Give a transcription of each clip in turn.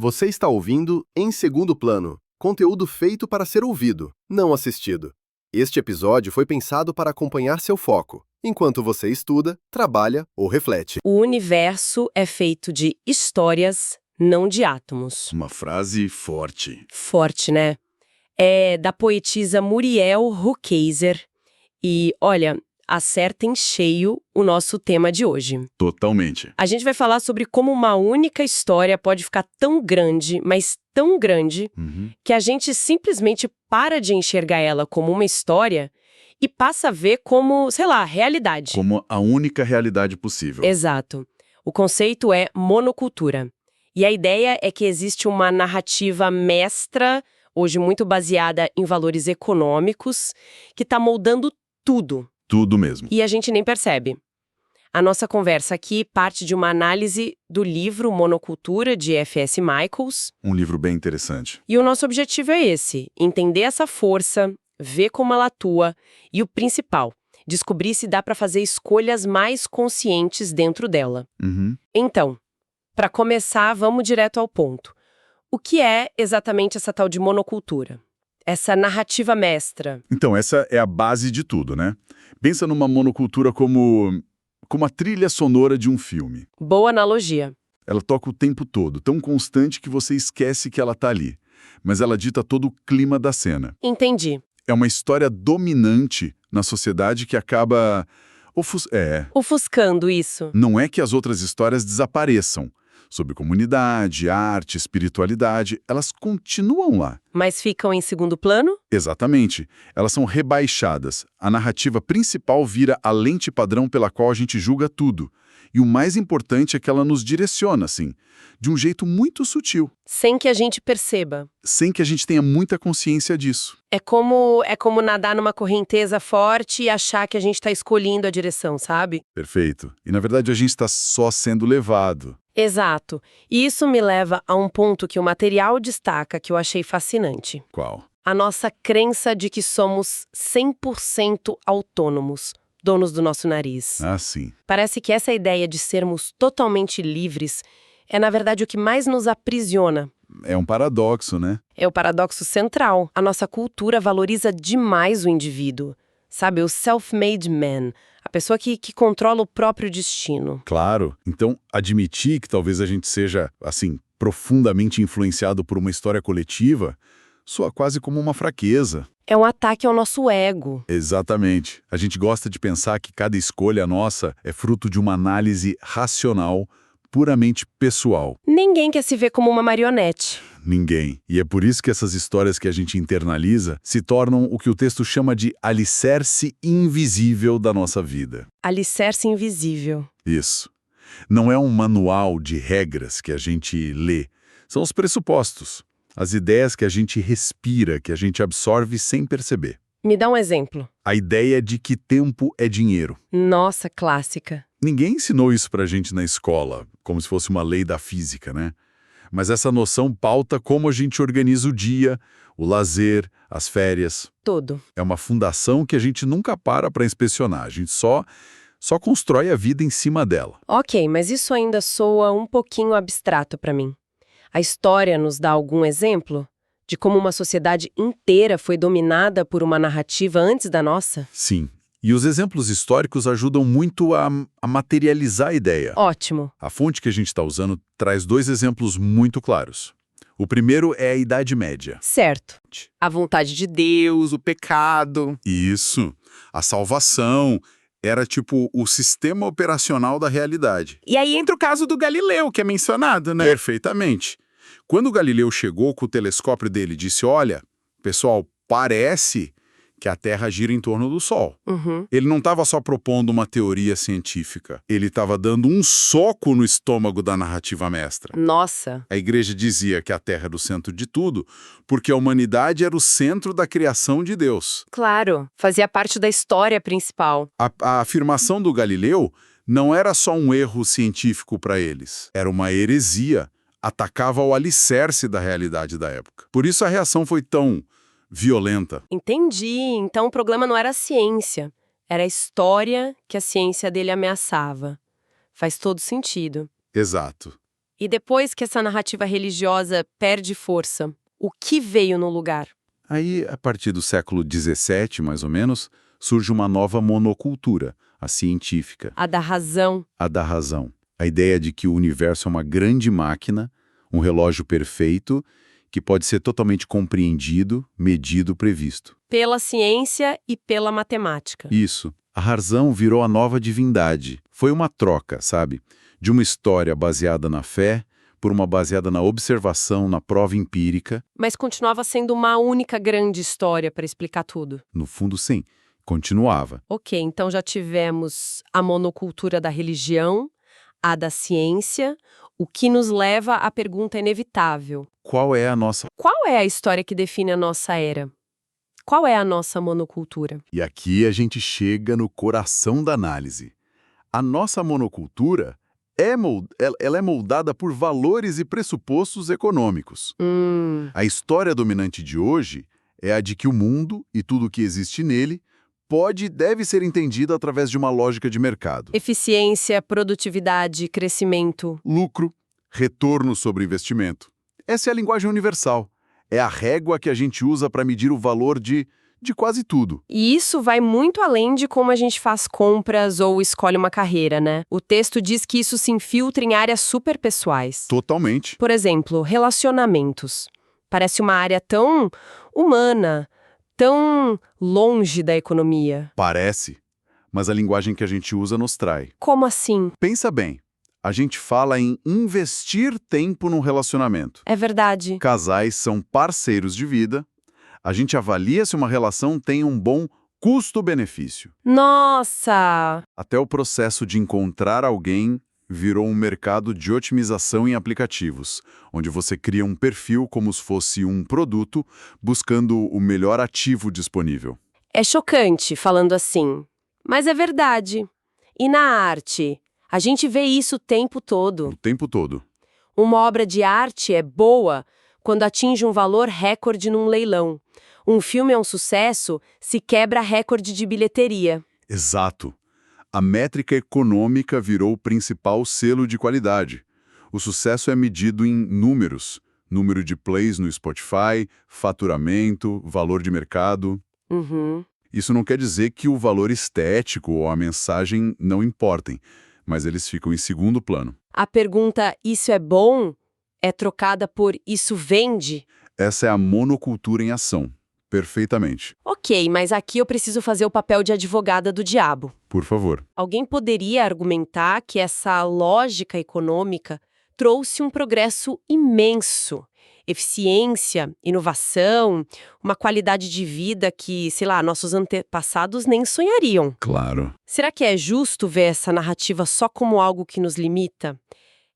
Você está ouvindo Em Segundo Plano, conteúdo feito para ser ouvido, não assistido. Este episódio foi pensado para acompanhar seu foco, enquanto você estuda, trabalha ou reflete. O universo é feito de histórias, não de átomos. Uma frase forte. Forte, né? É da poetisa Muriel Rukeyser. E, olha, acerta em cheio o nosso tema de hoje. Totalmente. A gente vai falar sobre como uma única história pode ficar tão grande, mas tão grande, que a gente simplesmente para de enxergar ela como uma história e passa a ver como, sei lá, realidade. Como a única realidade possível. Exato. O conceito é monocultura. E a ideia é que existe uma narrativa mestra, hoje muito baseada em valores econômicos, que está moldando tudo. Tudo mesmo. E a gente nem percebe. A nossa conversa aqui parte de uma análise do livro Monocultura, de F.S. Michaels. Um livro bem interessante. E o nosso objetivo é esse: entender essa força, ver como ela atua e, o principal, descobrir se dá para fazer escolhas mais conscientes dentro dela. Então, para começar, vamos direto ao ponto. O que é exatamente essa tal de monocultura? Essa narrativa mestra? Então, essa é a base de tudo, né? Pensa numa monocultura como a trilha sonora de um filme. Boa analogia. Ela toca o tempo todo, tão constante que você esquece que ela tá ali. Mas ela dita todo o clima da cena. Entendi. É uma história dominante na sociedade que acaba... Ofuscando isso. Não é que as outras histórias desapareçam. Sobre comunidade, arte, espiritualidade, elas continuam lá. Mas ficam em segundo plano? Exatamente. Elas são rebaixadas. A narrativa principal vira a lente padrão pela qual a gente julga tudo. E o mais importante é que ela nos direciona, assim, de um jeito muito sutil. Sem que a gente perceba. Sem que a gente tenha muita consciência disso. É como nadar numa correnteza forte e achar que a gente está escolhendo a direção, sabe? Perfeito. E na verdade a gente está só sendo levado. Exato. E isso me leva a um ponto que o material destaca que eu achei fascinante. Qual? A nossa crença de que somos 100% autônomos, donos do nosso nariz. Ah, sim. Parece que essa ideia de sermos totalmente livres é, na verdade, o que mais nos aprisiona. É um paradoxo, né? É o paradoxo central. A nossa cultura valoriza demais o indivíduo. Sabe, o self-made man, a pessoa que controla o próprio destino. Claro. Então, admitir que talvez a gente seja, assim, profundamente influenciado por uma história coletiva, soa quase como uma fraqueza. É um ataque ao nosso ego. Exatamente. A gente gosta de pensar que cada escolha nossa é fruto de uma análise racional, puramente pessoal. Ninguém quer se ver como uma marionete. Ninguém. E é por isso que essas histórias que a gente internaliza se tornam o que o texto chama de alicerce invisível da nossa vida. Alicerce invisível. Isso. Não é um manual de regras que a gente lê. São os pressupostos. As ideias que a gente respira, que a gente absorve sem perceber. Me dá um exemplo. A ideia de que tempo é dinheiro. Nossa, clássica. Ninguém ensinou isso pra gente na escola, como se fosse uma lei da física, né? Mas essa noção pauta como a gente organiza o dia, o lazer, as férias. Tudo. É uma fundação que a gente nunca para inspecionar, a gente só constrói a vida em cima dela. Ok, mas isso ainda soa um pouquinho abstrato para mim. A história nos dá algum exemplo de como uma sociedade inteira foi dominada por uma narrativa antes da nossa? Sim. E os exemplos históricos ajudam muito a materializar a ideia. Ótimo. A fonte que a gente está usando traz dois exemplos muito claros. O primeiro é a Idade Média. Certo. A vontade de Deus, o pecado. Isso. A salvação era tipo o sistema operacional da realidade. E aí entra o caso do Galileu, que é mencionado, né? Perfeitamente. Quando Galileu chegou com o telescópio dele e disse, olha, pessoal, parece que a Terra gira em torno do Sol. Ele não estava só propondo uma teoria científica, ele estava dando um soco no estômago da narrativa mestra. Nossa. A igreja dizia que a Terra era o centro de tudo, porque a humanidade era o centro da criação de Deus. Claro, fazia parte da história principal. A afirmação do Galileu não era só um erro científico para eles, era uma heresia, atacava o alicerce da realidade da época. Por isso a reação foi tão violenta. Entendi. Então o problema não era a ciência. Era a história que a ciência dele ameaçava. Faz todo sentido. Exato. E depois que essa narrativa religiosa perde força, o que veio no lugar? Aí, a partir do século XVII, mais ou menos, surge uma nova monocultura, a científica. A da razão. A da razão. A ideia de que o universo é uma grande máquina, um relógio perfeito, que pode ser totalmente compreendido, medido, previsto. Pela ciência e pela matemática. Isso. A razão virou a nova divindade. Foi uma troca, sabe? De uma história baseada na fé por uma baseada na observação, na prova empírica. Mas continuava sendo uma única grande história para explicar tudo. No fundo, sim. Continuava. Ok, então já tivemos a monocultura da religião, a da ciência, o que nos leva à pergunta inevitável. Qual é a nossa... Qual é a história que define a nossa era? Qual é a nossa monocultura? E aqui a gente chega no coração da análise. A nossa monocultura ela é moldada por valores e pressupostos econômicos. A história dominante de hoje é a de que o mundo e tudo o que existe nele pode e deve ser entendido através de uma lógica de mercado. Eficiência, produtividade, crescimento. Lucro, retorno sobre investimento. Essa é a linguagem universal. É a régua que a gente usa para medir o valor de quase tudo. E isso vai muito além de como a gente faz compras ou escolhe uma carreira, né? O texto diz que isso se infiltra em áreas super pessoais. Totalmente. Por exemplo, relacionamentos. Parece uma área tão humana, tão longe da economia. Parece, mas a linguagem que a gente usa nos trai. Como assim? Pensa bem, a gente fala em investir tempo num relacionamento. É verdade. Casais são parceiros de vida. A gente avalia se uma relação tem um bom custo-benefício. Nossa! Até o processo de encontrar alguém virou um mercado de otimização em aplicativos, onde você cria um perfil como se fosse um produto, buscando o melhor ativo disponível. É chocante falando assim, mas é verdade. E na arte? A gente vê isso o tempo todo. O tempo todo. Uma obra de arte é boa quando atinge um valor recorde num leilão. Um filme é um sucesso se quebra recorde de bilheteria. Exato. A métrica econômica virou o principal selo de qualidade. O sucesso é medido em números. Número de plays no Spotify, faturamento, valor de mercado. Isso não quer dizer que o valor estético ou a mensagem não importem, mas eles ficam em segundo plano. A pergunta "isso é bom?" é trocada por "isso vende?" Essa é a monocultura em ação. Perfeitamente. Ok, mas aqui eu preciso fazer o papel de advogada do diabo. Por favor. Alguém poderia argumentar que essa lógica econômica trouxe um progresso imenso. Eficiência, inovação, uma qualidade de vida que, sei lá, nossos antepassados nem sonhariam. Claro. Será que é justo ver essa narrativa só como algo que nos limita?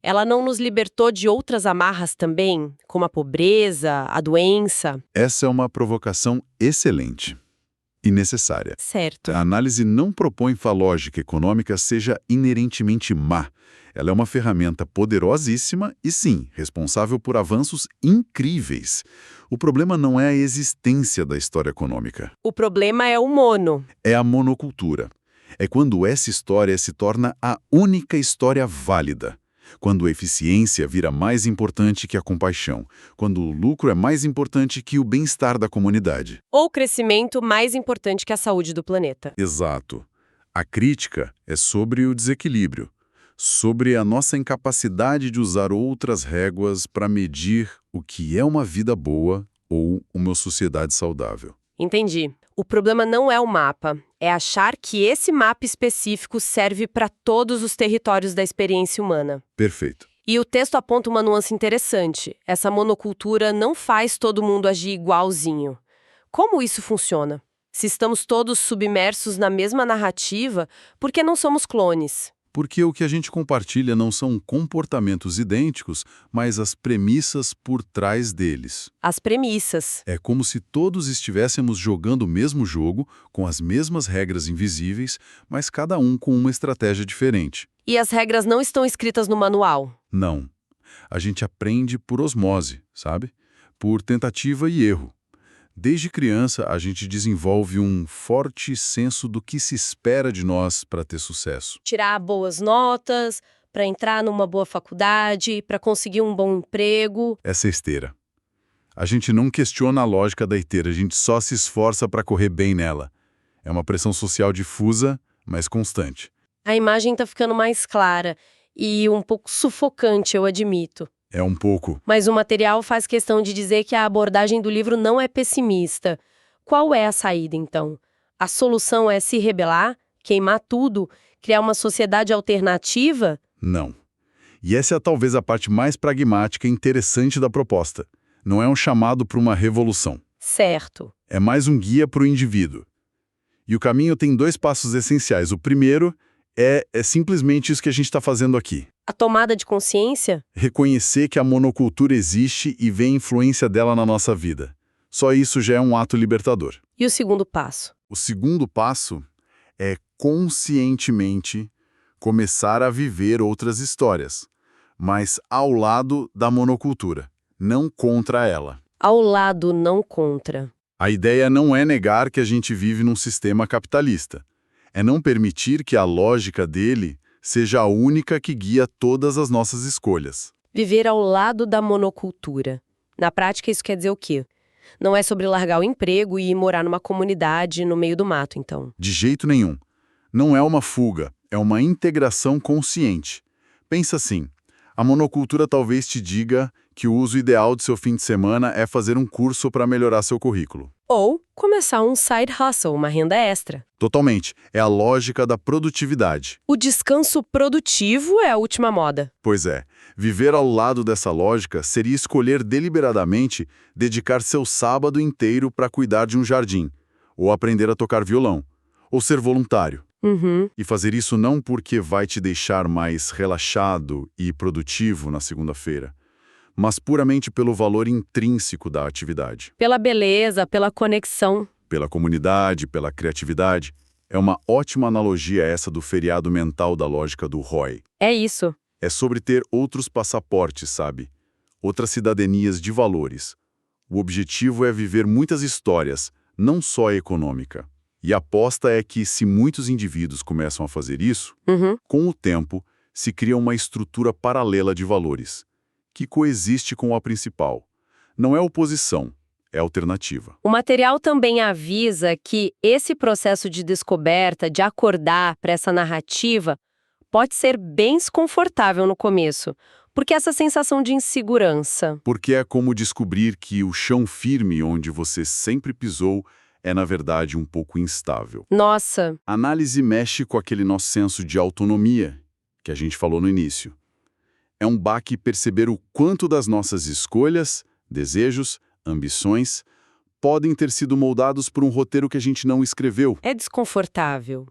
Ela não nos libertou de outras amarras também, como a pobreza, a doença? Essa é uma provocação excelente e necessária. Certo. A análise não propõe que a lógica econômica seja inerentemente má. Ela é uma ferramenta poderosíssima e, sim, responsável por avanços incríveis. O problema não é a existência da história econômica. O problema é o mono. É a monocultura. É quando essa história se torna a única história válida. Quando a eficiência vira mais importante que a compaixão. Quando o lucro é mais importante que o bem-estar da comunidade. Ou o crescimento mais importante que a saúde do planeta. Exato. A crítica é sobre o desequilíbrio, sobre a nossa incapacidade de usar outras réguas para medir o que é uma vida boa ou uma sociedade saudável. Entendi. O problema não é o mapa, é achar que esse mapa específico serve para todos os territórios da experiência humana. Perfeito. E o texto aponta uma nuance interessante. Essa monocultura não faz todo mundo agir igualzinho. Como isso funciona? Se estamos todos submersos na mesma narrativa, por que não somos clones? Porque o que a gente compartilha não são comportamentos idênticos, mas as premissas por trás deles. As premissas. É como se todos estivéssemos jogando o mesmo jogo, com as mesmas regras invisíveis, mas cada um com uma estratégia diferente. E as regras não estão escritas no manual? Não. A gente aprende por osmose, sabe? Por tentativa e erro. Desde criança, a gente desenvolve um forte senso do que se espera de nós para ter sucesso. Tirar boas notas, para entrar numa boa faculdade, para conseguir um bom emprego. Essa é esteira. A gente não questiona a lógica da esteira, a gente só se esforça para correr bem nela. É uma pressão social difusa, mas constante. A imagem tá ficando mais clara e um pouco sufocante, eu admito. É um pouco. Mas o material faz questão de dizer que a abordagem do livro não é pessimista. Qual é a saída, então? A solução é se rebelar, queimar tudo, criar uma sociedade alternativa? Não. E essa é talvez a parte mais pragmática e interessante da proposta. Não é um chamado para uma revolução. Certo. É mais um guia para o indivíduo. E o caminho tem 2 passos essenciais. O primeiro é simplesmente isso que a gente está fazendo aqui. A tomada de consciência? Reconhecer que a monocultura existe e ver a influência dela na nossa vida. Só isso já é um ato libertador. E o segundo passo? O segundo passo é conscientemente começar a viver outras histórias, mas ao lado da monocultura, não contra ela. Ao lado, não contra. A ideia não é negar que a gente vive num sistema capitalista. É não permitir que a lógica dele seja a única que guia todas as nossas escolhas. Viver ao lado da monocultura. Na prática, isso quer dizer o quê? Não é sobre largar o emprego e ir morar numa comunidade no meio do mato, então. De jeito nenhum. Não é uma fuga, é uma integração consciente. Pensa assim, a monocultura talvez te diga que o uso ideal de seu fim de semana é fazer um curso para melhorar seu currículo. Ou começar um side hustle, uma renda extra. Totalmente. É a lógica da produtividade. O descanso produtivo é a última moda. Pois é. Viver ao lado dessa lógica seria escolher deliberadamente dedicar seu sábado inteiro para cuidar de um jardim, ou aprender a tocar violão, ou ser voluntário. E fazer isso não porque vai te deixar mais relaxado e produtivo na segunda-feira, mas puramente pelo valor intrínseco da atividade. Pela beleza, pela conexão. Pela comunidade, pela criatividade. É uma ótima analogia essa do feriado mental da lógica do Roy. É isso. É sobre ter outros passaportes, sabe? Outras cidadanias de valores. O objetivo é viver muitas histórias, não só a econômica. E a aposta é que, se muitos indivíduos começam a fazer isso, com o tempo, se cria uma estrutura paralela de valores, que coexiste com a principal. Não é oposição, é alternativa. O material também avisa que esse processo de descoberta, de acordar para essa narrativa, pode ser bem desconfortável no começo, porque essa sensação de insegurança. Porque é como descobrir que o chão firme onde você sempre pisou é, na verdade, um pouco instável. Nossa! A análise mexe com aquele nosso senso de autonomia, que a gente falou no início. É um baque perceber o quanto das nossas escolhas, desejos, ambições, podem ter sido moldados por um roteiro que a gente não escreveu. É desconfortável.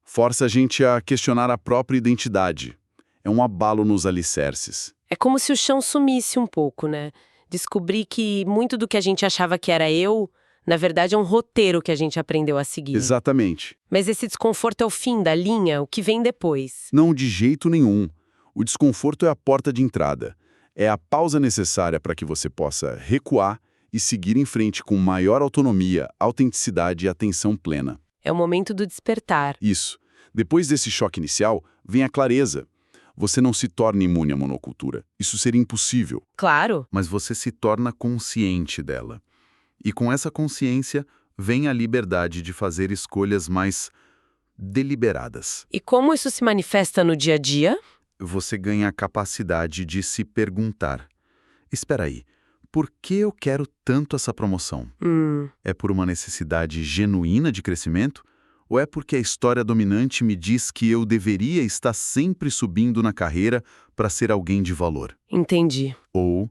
Força a gente a questionar a própria identidade. É um abalo nos alicerces. É como se o chão sumisse um pouco, né? Descobrir que muito do que a gente achava que era eu, na verdade é um roteiro que a gente aprendeu a seguir. Exatamente. Mas esse desconforto é o fim da linha, o que vem depois. Não, de jeito nenhum. O desconforto é a porta de entrada. É a pausa necessária para que você possa recuar e seguir em frente com maior autonomia, autenticidade e atenção plena. É o momento do despertar. Isso. Depois desse choque inicial, vem a clareza. Você não se torna imune à monocultura. Isso seria impossível. Claro. Mas você se torna consciente dela. E com essa consciência, vem a liberdade de fazer escolhas mais deliberadas. E como isso se manifesta no dia a dia? Você ganha a capacidade de se perguntar: espera aí, por que eu quero tanto essa promoção? É por uma necessidade genuína de crescimento? Ou é porque a história dominante me diz que eu deveria estar sempre subindo na carreira para ser alguém de valor? Entendi. Ou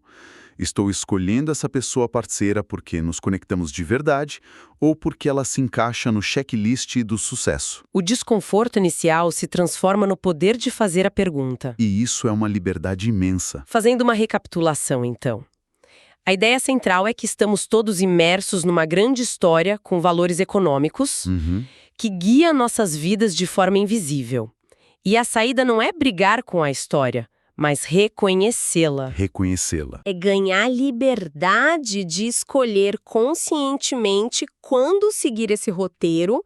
estou escolhendo essa pessoa parceira porque nos conectamos de verdade ou porque ela se encaixa no checklist do sucesso? O desconforto inicial se transforma no poder de fazer a pergunta. E isso é uma liberdade imensa. Fazendo uma recapitulação, então. A ideia central é que estamos todos imersos numa grande história com valores econômicos que guia nossas vidas de forma invisível. E a saída não é brigar com a história, mas reconhecê-la. Reconhecê-la. É ganhar liberdade de escolher conscientemente quando seguir esse roteiro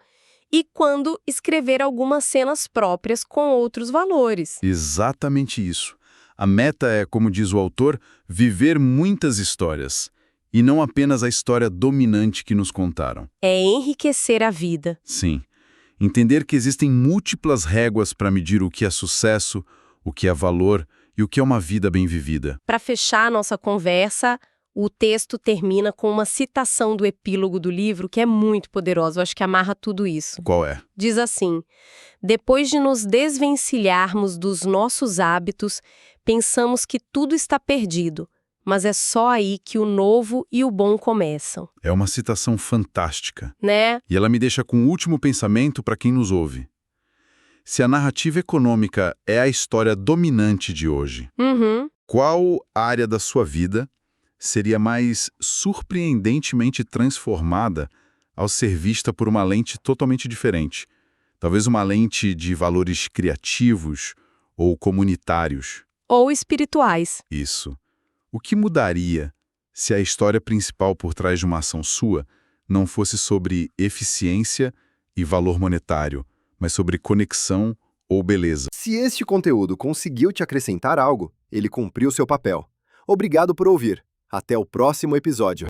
e quando escrever algumas cenas próprias com outros valores. Exatamente isso. A meta é, como diz o autor, viver muitas histórias, e não apenas a história dominante que nos contaram. É enriquecer a vida. Sim. Entender que existem múltiplas réguas para medir o que é sucesso, o que é valor e o que é uma vida bem vivida. Para fechar a nossa conversa, o texto termina com uma citação do epílogo do livro que é muito poderosa, eu acho que amarra tudo isso. Qual é? Diz assim: depois de nos desvencilharmos dos nossos hábitos, pensamos que tudo está perdido, mas é só aí que o novo e o bom começam. É uma citação fantástica. Né? E ela me deixa com um último pensamento para quem nos ouve. Se a narrativa econômica é a história dominante de hoje, qual área da sua vida seria mais surpreendentemente transformada ao ser vista por uma lente totalmente diferente? Talvez uma lente de valores criativos ou comunitários. Ou espirituais. Isso. O que mudaria se a história principal por trás de uma ação sua não fosse sobre eficiência e valor monetário, mas sobre conexão ou beleza? Se este conteúdo conseguiu te acrescentar algo, ele cumpriu seu papel. Obrigado por ouvir. Até o próximo episódio.